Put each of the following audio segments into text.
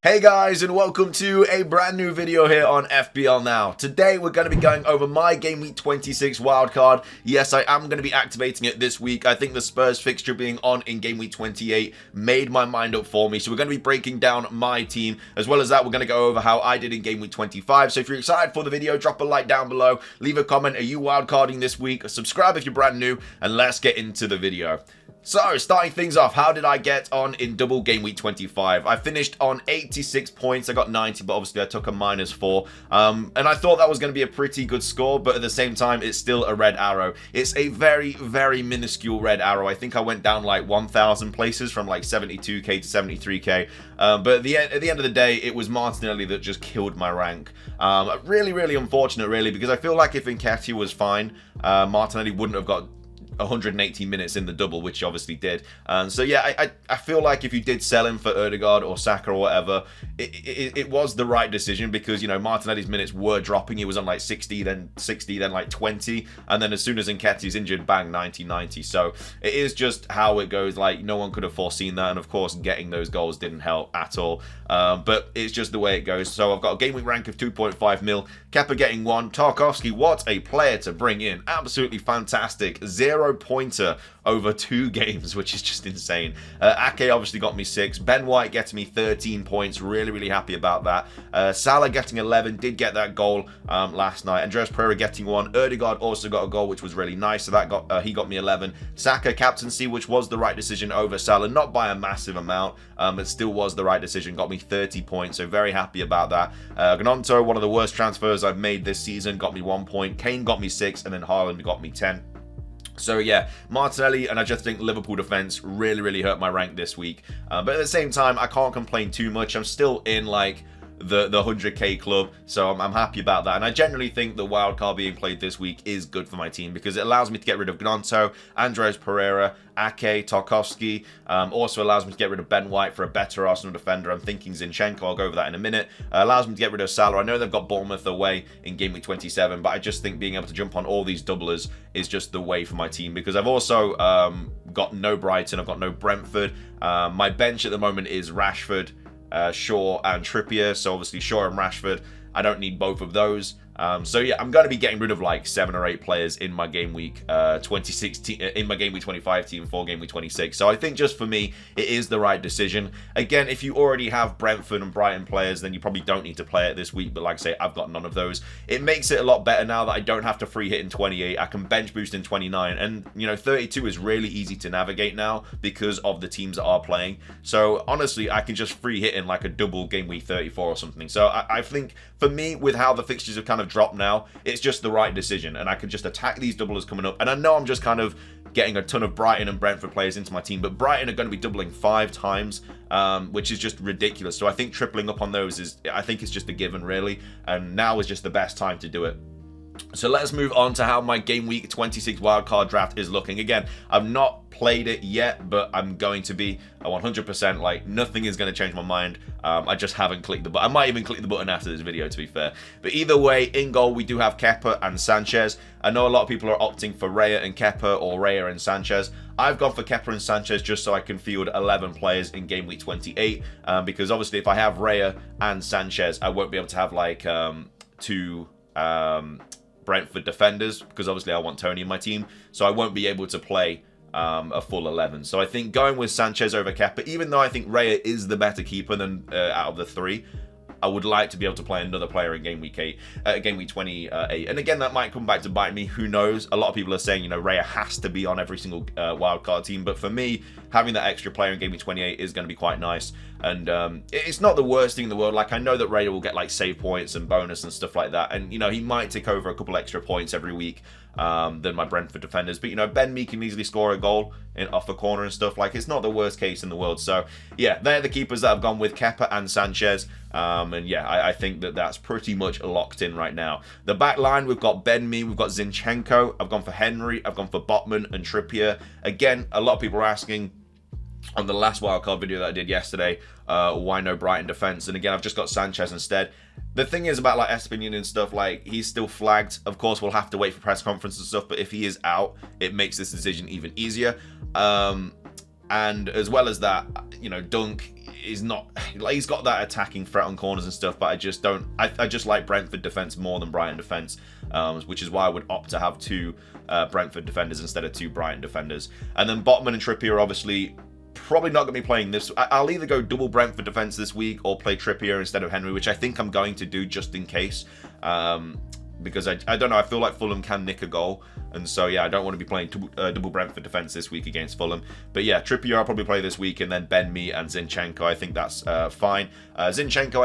Hey guys, and welcome to a brand new video here on FPL Now. Today we're going to be going over my Game Week 26 wildcard. Yes, I am going to be activating it this week. I think the Spurs fixture being on in Game Week 28 made my mind up for me. So we're going to be breaking down my team. As well as that, we're going to go over how I did in Game Week 25. So if you're excited for the video, drop a like down below. Leave a comment. Are you wildcarding this week? Subscribe if you're brand new. And let's get into the video. So, starting things off, how did I get on in Double Game Week 25? I finished on 86 points. I got 90, but obviously I took a -4. And I thought that was going to be a pretty good score, but at the same time, it's still a red arrow. It's a very, very minuscule red arrow. I think I went down like 1,000 places from like 72k to 73k. But at the end of the day, it was Martinelli that just killed my rank. Really, really unfortunate, really, because I feel like if Nketiah was fine, Martinelli wouldn't have got 180 minutes in the double, which he obviously did. So yeah, I feel like if you did sell him for Odegaard or Saka or whatever, it was the right decision, because, you know, Martinelli's minutes were dropping. He was on like 60, then 60, then like 20, and then as soon as Nketiah's injured, bang, 90. So it is just how it goes. Like, no one could have foreseen that, and of course getting those goals didn't help at all. But it's just the way it goes. So I've got a game week rank of 2.5 mil. Kepa getting 1. Tarkowski, what a player to bring in. Absolutely fantastic. 0-pointer over 2 games, which is just insane. Ake obviously got me 6. Ben White getting me 13 points. Really happy about that. Salah getting 11. Did get that goal last night. Andreas Pereira getting 1. Odegaard also got a goal, which was really nice. So that got he got me 11. Saka captaincy, which was the right decision over Salah. Not by a massive amount. It still was the right decision. Got me 30 points. So very happy about that. Gnonto, one of the worst transfers I've made this season, got me 1 point. Kane got me 6. And then Haaland got me 10. So yeah, Martinelli and I just think Liverpool defense really hurt my rank this week. But at the same time, I can't complain too much. I'm still in like the 100k club, so I'm happy about that. And I generally think the wildcard being played this week is good for my team, because it allows me to get rid of Gnonto, Andreas Pereira, Ake, Tarkowski. Also allows me to get rid of Ben White for a better Arsenal defender. I'm thinking Zinchenko. I'll go over that in a minute. Allows me to get rid of Salah. I know they've got Bournemouth away in Game Week 27, but I just think being able to jump on all these doublers is just the way for my team, because I've also got no Brighton. I've got no Brentford. My bench at the moment is Rashford, Shaw and Trippier. So obviously Shaw and Rashford, I don't need both of those. So yeah, I'm going to be getting rid of like 7 or 8 players in my game week 26 in my game week 25 team for game week 26. So I think just for me, it is the right decision. Again, if you already have Brentford and Brighton players, then you probably don't need to play it this week. But like I say, I've got none of those. It makes it a lot better now that I don't have to free hit in 28. I can bench boost in 29, and you know, 32 is really easy to navigate now because of the teams that are playing. So honestly, I can just free hit in like a double game week 34 or something. So I think for me, with how the fixtures have kind of dropped now, it's just the right decision, and I can just attack these doublers coming up. And I know I'm just kind of getting a ton of Brighton and Brentford players into my team, but Brighton are going to be doubling 5 times, which is just ridiculous. So I think tripling up on those is, I think it's just a given, really, and now is just the best time to do it. So let's move on to how my Game Week 26 wildcard draft is looking. Again, I've not played it yet, but I'm going to be 100%, like, nothing is going to change my mind. I just haven't clicked the button. I might even click the button after this video, to be fair. But either way, in goal, we do have Kepa and Sanchez. I know a lot of people are opting for Raya and Kepa or Raya and Sanchez. I've gone for Kepa and Sanchez just so I can field 11 players in Game Week 28. Because obviously, if I have Raya and Sanchez, I won't be able to have, like, 2... Brentford defenders, because obviously I want Tony in my team, so I won't be able to play a full 11. So I think going with Sanchez over Kepa, even though I think Raya is the better keeper than out of the 3, I would like to be able to play another player in Game Week 28. And again, that might come back to bite me. Who knows? A lot of people are saying, you know, Raya has to be on every single wildcard team. But for me, having that extra player in Game Week 28 is going to be quite nice. And it's not the worst thing in the world. Like, I know that Raya will get, like, save points and bonus and stuff like that. And, you know, he might take over a couple extra points every week than my Brentford defenders. But, you know, Ben Mee can easily score a goal off the corner and stuff. Like, it's not the worst case in the world. So, yeah, they're the keepers that I've gone with, Kepa and Sanchez. And, yeah, I think that that's pretty much locked in right now. The back line, we've got Ben Mee, we've got Zinchenko. I've gone for Henry. I've gone for Botman and Trippier. Again, a lot of people are asking on the last wildcard video that I did yesterday, why no Brighton defense? And again, I've just got Sanchez instead. The thing is about like Espinian and stuff, like, he's still flagged. Of course, we'll have to wait for press conference and stuff, but if he is out, it makes this decision even easier. And as well as that, you know, Dunk, is not, like, he's got that attacking threat on corners and stuff, but I just don't, I just like Brentford defense more than Brighton defense, which is why I would opt to have 2 Brentford defenders instead of 2 Brighton defenders. And then Botman and Trippier are obviously probably not going to be playing this. I'll either go double Brentford defense this week or play Trippier instead of Henry, which I think I'm going to do just in case. Because I don't know, I feel like Fulham can nick a goal, and so yeah, I don't want to be playing double Brentford defense this week against Fulham. But yeah, Trippier I'll probably play this week, and then Ben Mee and Zinchenko, I think that's fine. Zinchenko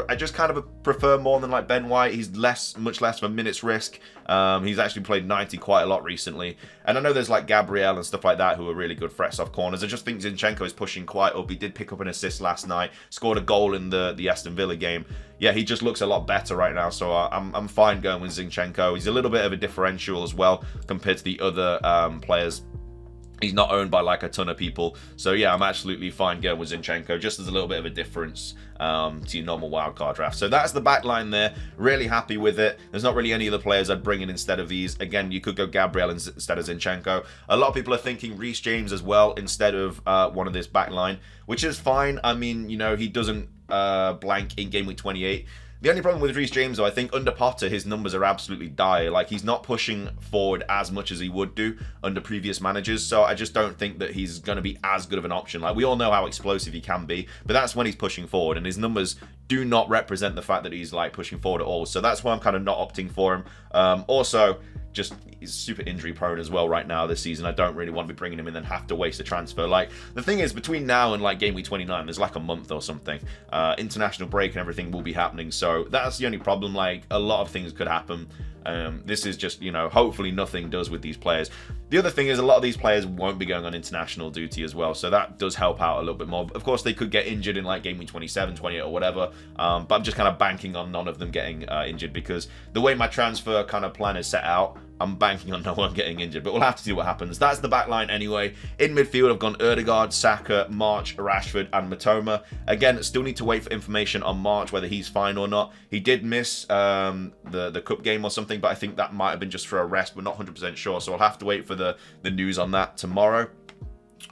I just kind of prefer more than like Ben White. He's much less of a minutes risk. He's actually played 90 quite a lot recently, and I know there's like Gabriel and stuff like that who are really good threats off corners. I just think Zinchenko is pushing quite up. He did pick up an assist last night, scored a goal in the Aston Villa game. Yeah, he just looks a lot better right now, so I'm fine going with Zinchenko. He's a little bit of a differential as well compared to the other players. He's not owned by like a ton of people, so yeah, I'm absolutely fine going with Zinchenko. Just as a little bit of a difference to your normal wildcard draft. So that's the back line there. Really happy with it. There's not really any other players I'd bring in instead of these. Again, you could go Gabriel instead of Zinchenko. A lot of people are thinking Reece James as well instead of one of this back line, which is fine. I mean, you know, he doesn't blank in game week 28. The only problem with Reece James, though, I think under Potter, his numbers are absolutely dire. Like, he's not pushing forward as much as he would do under previous managers, so I just don't think that he's going to be as good of an option. Like, we all know how explosive he can be, but that's when he's pushing forward, and his numbers do not represent the fact that he's, like, pushing forward at all. So that's why I'm kind of not opting for him. Also, just he's super injury prone as well right now this season. I don't really want to be bringing him in and have to waste a transfer. Like, the thing is, between now and like game week 29, there's like a month or something. International break and everything will be happening, so that's the only problem. Like, a lot of things could happen. This is just, you know, hopefully nothing does with these players. The other thing is a lot of these players won't be going on international duty as well, so that does help out a little bit more. Of course, they could get injured in like game week 27, 28 or whatever, but I'm just kind of banking on none of them getting injured, because the way my transfer kind of plan is set out, I'm banking on no one getting injured, but we'll have to see what happens. That's the back line anyway. In midfield, I've gone Ødegaard, Saka, March, Rashford, and Matoma. Again, still need to wait for information on March, whether he's fine or not. He did miss the cup game or something, but I think that might have been just for a rest. We're not 100% sure, so I'll have to wait for the news on that tomorrow,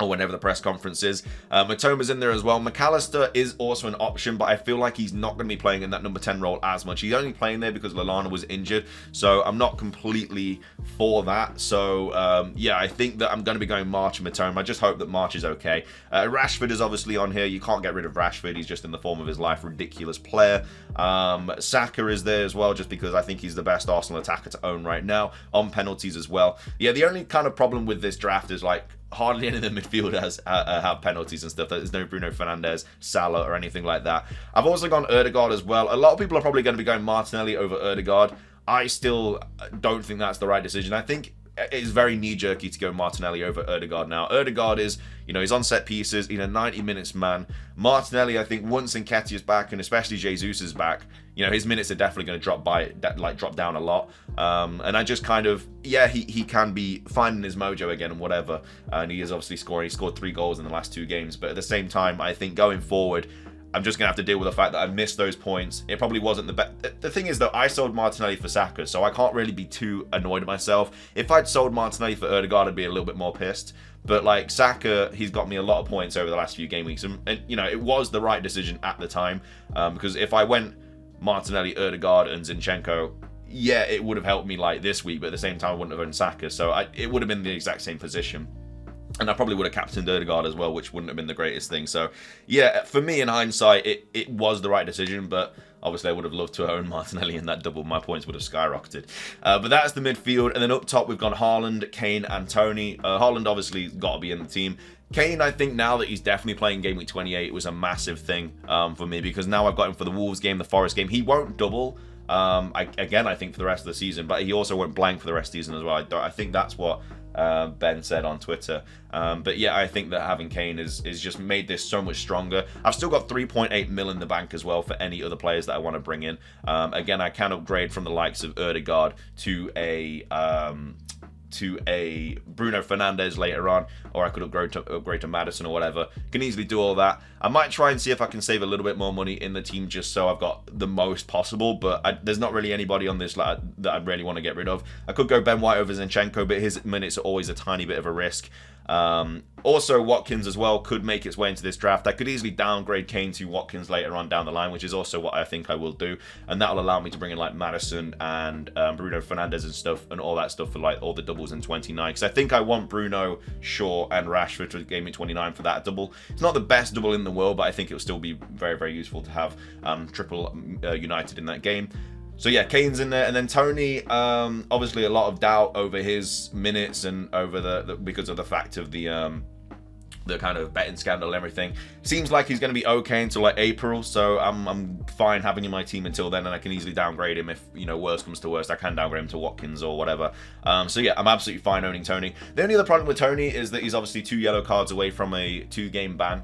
or whenever the press conference is. Matoma's in there as well. McAllister is also an option, but I feel like he's not going to be playing in that number 10 role as much. He's only playing there because Lallana was injured, so I'm not completely for that. So yeah, I think that I'm going to be going March and Matoma. I just hope that March is okay. Rashford is obviously on here. You can't get rid of Rashford. He's just in the form of his life. Ridiculous player. Saka is there as well, just because I think he's the best Arsenal attacker to own right now, on penalties as well. Yeah, the only kind of problem with this draft is like hardly any of the midfielders have penalties and stuff. There's no Bruno Fernandes, Salah, or anything like that. I've also gone Ødegaard as well. A lot of people are probably going to be going Martinelli over Ødegaard. I still don't think that's the right decision. I think it's very knee-jerky to go Martinelli over Ødegaard now. Ødegaard is, you know, he's on set pieces, he's a 90 minutes man. Martinelli, I think once Nketiah's back, and especially Jesus is back, you know, his minutes are definitely going to drop down a lot. And I just kind of, yeah, he can be finding his mojo again and whatever. And he is obviously scoring. He scored 3 goals in the last 2 games. But at the same time, I think going forward, I'm just going to have to deal with the fact that I missed those points. It probably wasn't the best. The thing is, though, I sold Martinelli for Saka, so I can't really be too annoyed at myself. If I'd sold Martinelli for Ødegaard, I'd be a little bit more pissed. But, like, Saka, he's got me a lot of points over the last few game weeks. And you know, it was the right decision at the time. Because if I went Martinelli, Ødegaard, and Zinchenko, yeah, it would have helped me, like, this week. But at the same time, I wouldn't have owned Saka. So it would have been the exact same position. And I probably would have captained Ødegaard as well, which wouldn't have been the greatest thing. So, yeah, for me, in hindsight, it was the right decision. But obviously, I would have loved to own Martinelli in that double. My points would have skyrocketed. But that's the midfield. And then up top, we've gone Haaland, Kane, and Tony. Haaland obviously got to be in the team. Kane, I think now that he's definitely playing game week 28, was a massive thing for me. Because now I've got him for the Wolves game, the Forest game. He won't double, again, I think, for the rest of the season. But he also won't blank for the rest of the season as well. I think that's what Ben said on Twitter. But yeah, I think that having Kane is just made this so much stronger. I've still got 3.8 mil in the bank as well for any other players that I want to bring in. Again, I can upgrade from the likes of Ødegaard to a Bruno Fernandes later on, or I could upgrade to Maddison or whatever. Can easily do all that. I might try and see if I can save a little bit more money in the team just so I've got the most possible, but there's not really anybody on this that I really want to get rid of. I could go Ben White over Zinchenko, but his minutes are always a tiny bit of a risk. Also, Watkins as well could make its way into this draft. I could easily downgrade Kane to Watkins later on down the line, which is also what I think I will do. And that'll allow me to bring in like Maddison and Bruno Fernandes and stuff and all that stuff for like all the doubles in 29. Because I think I want Bruno, Shaw and Rashford for Game Week 29 for that double. It's not the best double in the world, but I think it will still be very, very useful to have triple United in that game. So yeah, Kane's in there, and then Tony, obviously a lot of doubt over his minutes and over because of the fact of the kind of betting scandal and everything. Seems like he's going to be okay until like April, so I'm fine having him in my team until then, and I can easily downgrade him if, you know, worst comes to worst. I can downgrade him to Watkins or whatever. So yeah, I'm absolutely fine owning Tony. The only other problem with Tony is that he's obviously 2 yellow cards away from a 2-game ban,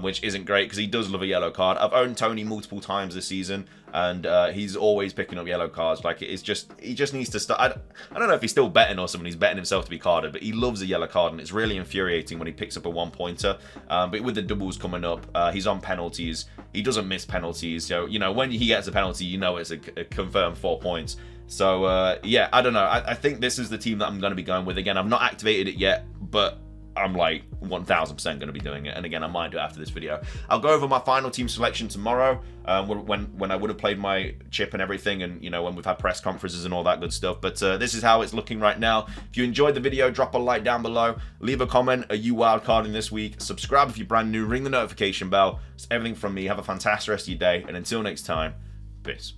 which isn't great because he does love a yellow card. I've owned Tony multiple times this season, and he's always picking up yellow cards. Like, he just needs to start. I don't know if he's still betting or something. He's betting himself to be carded, but he loves a yellow card, and it's really infuriating when he picks up a 1-pointer. But with the doubles coming up, he's on penalties. He doesn't miss penalties. So, you know, when he gets a penalty, you know it's a confirmed 4 points. So, yeah, I don't know. I think this is the team that I'm going to be going with. Again, I've not activated it yet, but I'm like 1000% going to be doing it. And again, I might do it after this video. I'll go over my final team selection tomorrow, when I would have played my chip and everything, and, you know, when we've had press conferences and all that good stuff. But this is how it's looking right now. If you enjoyed the video, drop a like down below, leave a comment. Are you wildcarding this week? Subscribe if you're brand new, ring the notification bell. It's everything from me. Have a fantastic rest of your day, and until next time, peace.